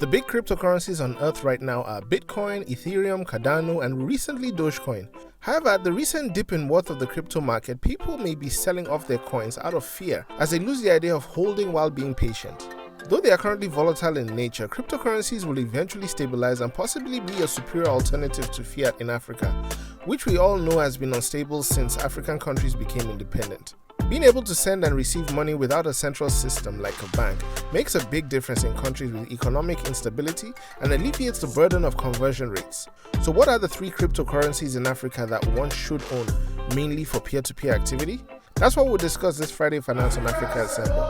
The big cryptocurrencies on earth right now are Bitcoin, Ethereum, Cardano, and recently Dogecoin. However, at the recent dip in worth of the crypto market, people may be selling off their coins out of fear as they lose the idea of holding while being patient. Though they are currently volatile in nature, cryptocurrencies will eventually stabilize and possibly be a superior alternative to fiat in Africa, which we all know has been unstable since African countries became independent. Being able to send and receive money without a central system like a bank makes a big difference in countries with economic instability and alleviates the burden of conversion rates. So what are the three cryptocurrencies in Africa that one should own, mainly for peer-to-peer activity? That's what we'll discuss this Friday Finance on Africa Assemble.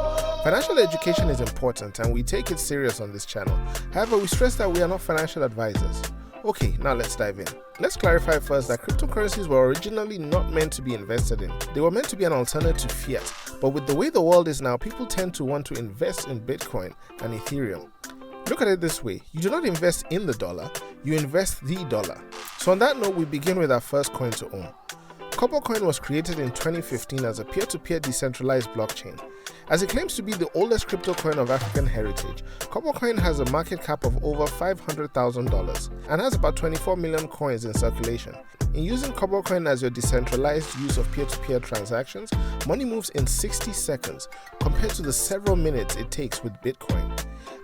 Financial education is important and we take it serious on this channel. However, we stress that we are not financial advisors. Okay, now let's dive in. Let's clarify first that cryptocurrencies were originally not meant to be invested in. They were meant to be an alternative to fiat, but with the way the world is now, people tend to want to invest in Bitcoin and Ethereum. Look at it this way, you do not invest in the dollar, you invest the dollar. So on that note, we begin with our first coin to own. Coin was created in 2015 as a peer-to-peer decentralized blockchain. As it claims to be the oldest crypto coin of African heritage, coin has a market cap of over $500,000 and has about 24 million coins in circulation. In using coin as your decentralized use of peer-to-peer transactions, money moves in 60 seconds compared to the several minutes it takes with Bitcoin.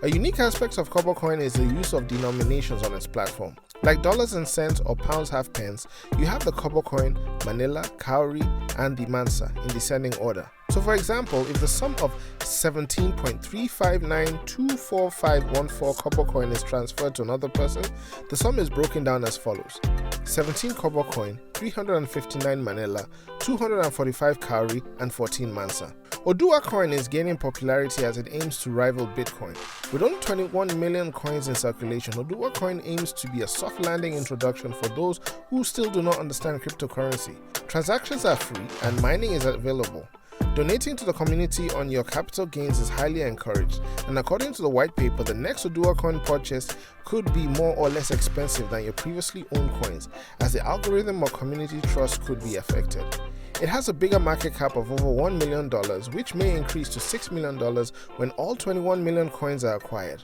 A unique aspect of coin is the use of denominations on its platform. Like dollars and cents or pounds half pence, you have the coin, Manila, Cowrie, and the Mansa in descending order. So for example, if the sum of 17.359245514 coin is transferred to another person, the sum is broken down as follows: 17 coin, 359 Manila, 245 Cowrie, and 14 Mansa. Odua coin is gaining popularity as it aims to rival Bitcoin. With only 21 million coins in circulation, Odua coin aims to be a soft landing introduction for those who still do not understand cryptocurrency. Transactions are free and mining is available. Donating to the community on your capital gains is highly encouraged, and according to the white paper, the next Odua coin purchase could be more or less expensive than your previously owned coins, as the algorithm or community trust could be affected. It has a bigger market cap of over $1 million, which may increase to $6 million when all 21 million coins are acquired.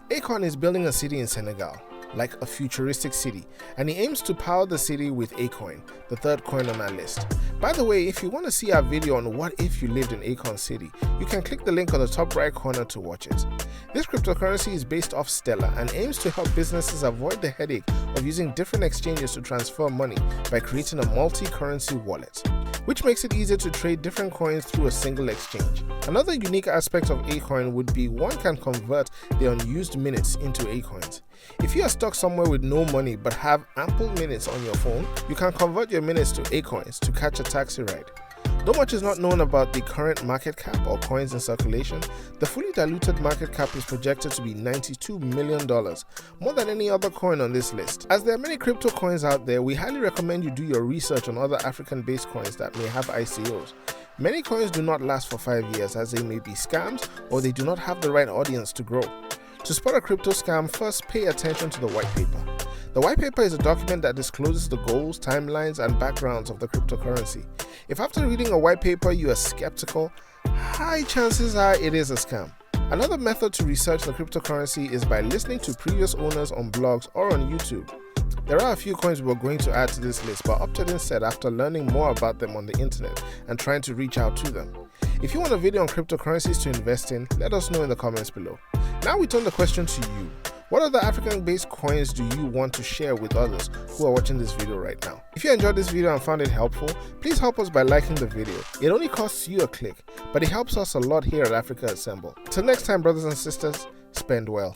Akon is building a city in Senegal, like a futuristic city, and he aims to power the city with Acoin, the third coin on our list. By the way, if you want to see our video on what if you lived in Akon City, you can click the link on the top right corner to watch it. This cryptocurrency is based off Stellar and aims to help businesses avoid the headache of using different exchanges to transfer money by creating a multi-currency wallet, which makes it easier to trade different coins through a single exchange. Another unique aspect of Acoin would be one can convert the unused minutes into Acoins. If you are stuck somewhere with no money but have ample minutes on your phone, you can convert your minutes to Acoins to catch a taxi ride. Though much is not known about the current market cap or coins in circulation, the fully diluted market cap is projected to be $92 million, more than any other coin on this list. As there are many crypto coins out there, we highly recommend you do your research on other African-based coins that may have ICOs. Many coins do not last for 5 years as they may be scams or they do not have the right audience to grow. To spot a crypto scam, first pay attention to the white paper. The white paper is a document that discloses the goals, timelines, and backgrounds of the cryptocurrency. If after reading a white paper you are skeptical, high chances are it is a scam. Another method to research the cryptocurrency is by listening to previous owners on blogs or on YouTube. There are a few coins we're going to add to this list, but opted instead after learning more about them on the internet and trying to reach out to them. If you want a video on cryptocurrencies to invest in, let us know in the comments below. Now we turn the question to you. What other African-based coins do you want to share with others who are watching this video right now? If you enjoyed this video and found it helpful, please help us by liking the video. It only costs you a click, but it helps us a lot here at Africa Assemble. Till next time, brothers and sisters, spend well.